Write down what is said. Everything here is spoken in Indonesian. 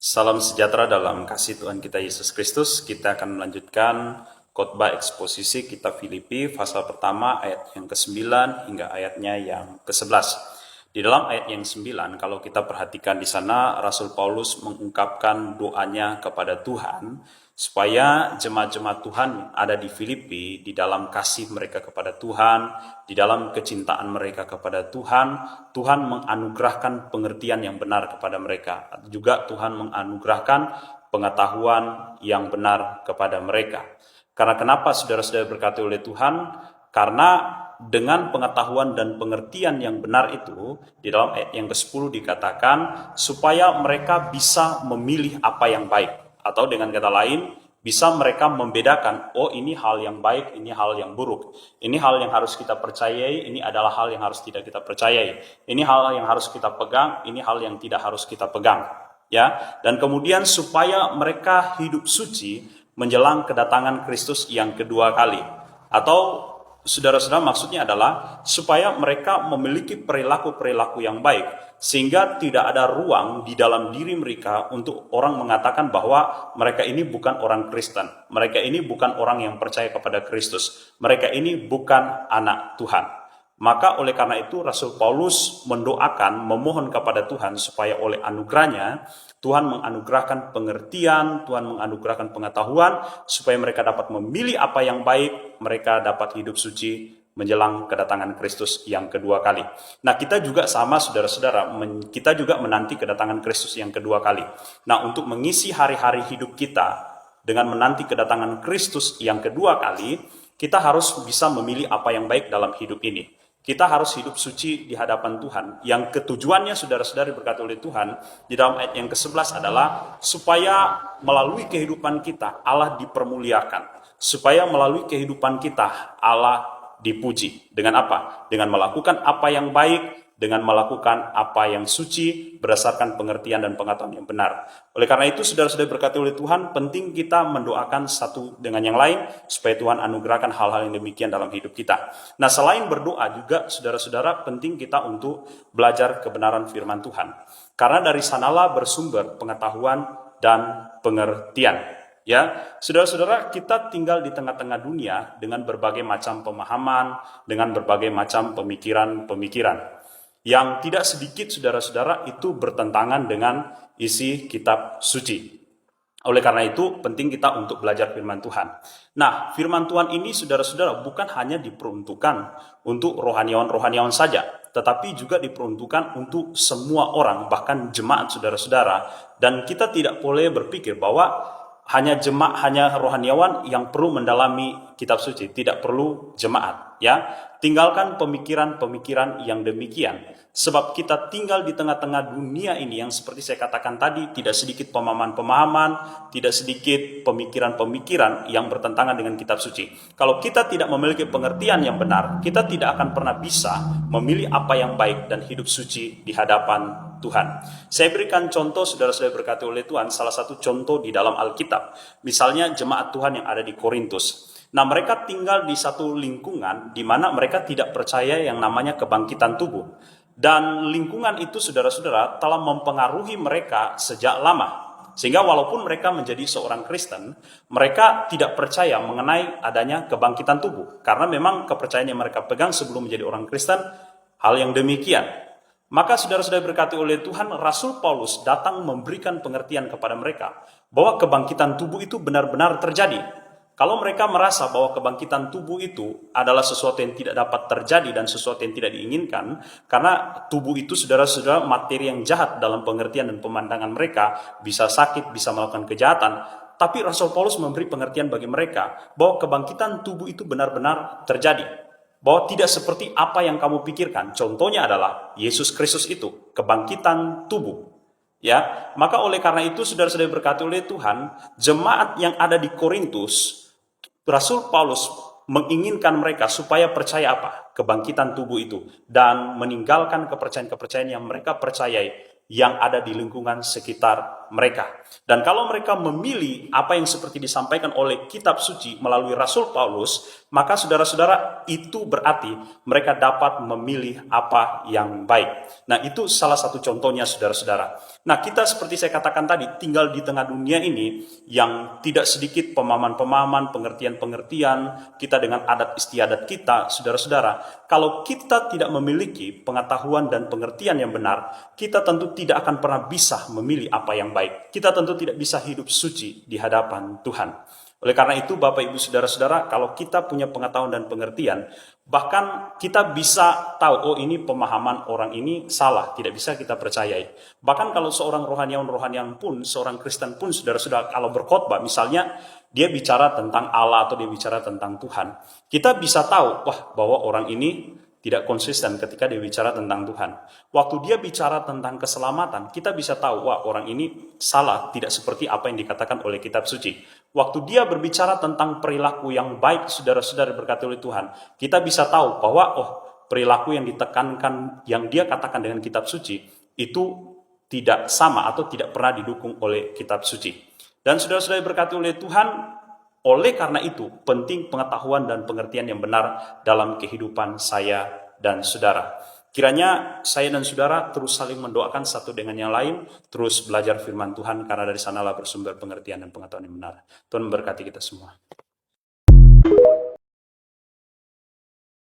Salam sejahtera dalam kasih Tuhan kita Yesus Kristus. Kita akan melanjutkan khotbah eksposisi kitab Filipi pasal pertama ayat yang ke-9 hingga ayatnya yang ke-11. Di dalam ayat yang 9, kalau kita perhatikan di sana, Rasul Paulus mengungkapkan doanya kepada Tuhan supaya jemaat-jemaat Tuhan ada di Filipi, di dalam kasih mereka kepada Tuhan, di dalam kecintaan mereka kepada Tuhan, Tuhan menganugerahkan pengertian yang benar kepada mereka. Juga Tuhan menganugerahkan pengetahuan yang benar kepada mereka. Karena kenapa saudara-saudara berkati oleh Tuhan? Karena dengan pengetahuan dan pengertian yang benar itu, di dalam ayat yang ke-10 dikatakan, supaya mereka bisa memilih apa yang baik. Atau dengan kata lain, bisa mereka membedakan, oh ini hal yang baik, ini hal yang buruk. Ini hal yang harus kita percayai, ini adalah hal yang harus tidak kita percayai. Ini hal yang harus kita pegang, ini hal yang tidak harus kita pegang. Ya, dan kemudian supaya mereka hidup suci menjelang kedatangan Kristus yang kedua kali. Atau saudara-saudara, maksudnya adalah supaya mereka memiliki perilaku-perilaku yang baik, sehingga tidak ada ruang di dalam diri mereka untuk orang mengatakan bahwa mereka ini bukan orang Kristen, mereka ini bukan orang yang percaya kepada Kristus, mereka ini bukan anak Tuhan. Maka oleh karena itu Rasul Paulus mendoakan, memohon kepada Tuhan supaya oleh anugerahnya Tuhan menganugerahkan pengertian, Tuhan menganugerahkan pengetahuan supaya mereka dapat memilih apa yang baik, mereka dapat hidup suci menjelang kedatangan Kristus yang kedua kali. Nah, kita juga sama saudara-saudara, kita juga menanti kedatangan Kristus yang kedua kali. Nah, untuk mengisi hari-hari hidup kita dengan menanti kedatangan Kristus yang kedua kali, kita harus bisa memilih apa yang baik dalam hidup ini. Kita harus hidup suci di hadapan Tuhan. Yang ketujuannya saudara-saudari berkati oleh Tuhan di dalam ayat yang ke-11 adalah supaya melalui kehidupan kita Allah dipermuliakan. Supaya melalui kehidupan kita Allah dipuji. Dengan apa? Dengan melakukan apa yang baik, dengan melakukan apa yang suci berdasarkan pengertian dan pengetahuan yang benar. Oleh karena itu saudara-saudara berkati oleh Tuhan, penting kita mendoakan satu dengan yang lain supaya Tuhan anugerahkan hal-hal yang demikian dalam hidup kita. Nah, selain berdoa juga saudara-saudara penting kita untuk belajar kebenaran firman Tuhan. Karena dari sanalah bersumber pengetahuan dan pengertian. Ya, saudara-saudara, kita tinggal di tengah-tengah dunia dengan berbagai macam pemahaman, dengan berbagai macam pemikiran-pemikiran. Yang tidak sedikit saudara-saudara itu bertentangan dengan isi kitab suci. Oleh karena itu penting kita untuk belajar firman Tuhan. Nah, firman Tuhan ini saudara-saudara bukan hanya diperuntukkan untuk rohaniawan-rohaniawan saja, tetapi juga diperuntukkan untuk semua orang, bahkan jemaat saudara-saudara. Dan kita tidak boleh berpikir bahwa hanya rohaniawan yang perlu mendalami kitab suci, tidak perlu jemaat, ya. Tinggalkan pemikiran-pemikiran yang demikian. Sebab kita tinggal di tengah-tengah dunia ini yang seperti saya katakan tadi, tidak sedikit pemahaman-pemahaman, tidak sedikit pemikiran-pemikiran yang bertentangan dengan kitab suci. Kalau kita tidak memiliki pengertian yang benar, kita tidak akan pernah bisa memilih apa yang baik dan hidup suci di hadapan Tuhan. Saya berikan contoh saudara-saudara berkati oleh Tuhan, salah satu contoh di dalam Alkitab. Misalnya jemaat Tuhan yang ada di Korintus. Nah, mereka tinggal di satu lingkungan di mana mereka tidak percaya yang namanya kebangkitan tubuh. Dan lingkungan itu saudara-saudara telah mempengaruhi mereka sejak lama. Sehingga walaupun mereka menjadi seorang Kristen, mereka tidak percaya mengenai adanya kebangkitan tubuh. Karena memang kepercayaan yang mereka pegang sebelum menjadi orang Kristen, hal yang demikian. Maka saudara-saudara berkati oleh Tuhan, Rasul Paulus datang memberikan pengertian kepada mereka bahwa kebangkitan tubuh itu benar-benar terjadi. Kalau mereka merasa bahwa kebangkitan tubuh itu adalah sesuatu yang tidak dapat terjadi dan sesuatu yang tidak diinginkan, karena tubuh itu saudara-saudara materi yang jahat dalam pengertian dan pemandangan mereka, bisa sakit, bisa melakukan kejahatan. Tapi Rasul Paulus memberi pengertian bagi mereka bahwa kebangkitan tubuh itu benar-benar terjadi. Bahwa tidak seperti apa yang kamu pikirkan. Contohnya adalah Yesus Kristus itu, kebangkitan tubuh. Ya, maka oleh karena itu saudara-saudara berkati oleh Tuhan, jemaat yang ada di Korintus, Rasul Paulus menginginkan mereka supaya percaya apa? Kebangkitan tubuh itu. Dan meninggalkan kepercayaan-kepercayaan yang mereka percayai yang ada di lingkungan sekitar mereka. Dan kalau mereka memilih apa yang seperti disampaikan oleh kitab suci melalui Rasul Paulus, maka saudara-saudara, itu berarti mereka dapat memilih apa yang baik. Nah, itu salah satu contohnya, saudara-saudara. Nah, kita seperti saya katakan tadi, tinggal di tengah dunia ini yang tidak sedikit pemahaman-pemahaman, pengertian-pengertian kita dengan adat istiadat kita, saudara-saudara. Kalau kita tidak memiliki pengetahuan dan pengertian yang benar, kita tentu tidak akan pernah bisa memilih apa yang baik. Kita tentu tidak bisa hidup suci di hadapan Tuhan. Oleh karena itu, Bapak, Ibu, Saudara-saudara, kalau kita punya pengetahuan dan pengertian, bahkan kita bisa tahu, oh ini pemahaman orang ini salah, tidak bisa kita percayai. Bahkan kalau seorang rohaniawan pun, seorang Kristen pun, saudara-saudara, kalau berkhotbah, misalnya dia bicara tentang Allah atau dia bicara tentang Tuhan, kita bisa tahu, wah, bahwa orang ini tidak konsisten ketika dia bicara tentang Tuhan. Waktu dia bicara tentang keselamatan, kita bisa tahu, wah, orang ini salah, tidak seperti apa yang dikatakan oleh kitab suci. Waktu dia berbicara tentang perilaku yang baik, saudara-saudara berkati oleh Tuhan, kita bisa tahu bahwa, oh, perilaku yang ditekankan, yang dia katakan dengan kitab suci, itu tidak sama atau tidak pernah didukung oleh kitab suci. Dan saudara-saudara berkati oleh Tuhan, oleh karena itu, penting pengetahuan dan pengertian yang benar dalam kehidupan saya dan saudara. Kiranya saya dan saudara terus saling mendoakan satu dengan yang lain, terus belajar firman Tuhan, karena dari sanalah bersumber pengertian dan pengetahuan yang benar. Tuhan memberkati kita semua.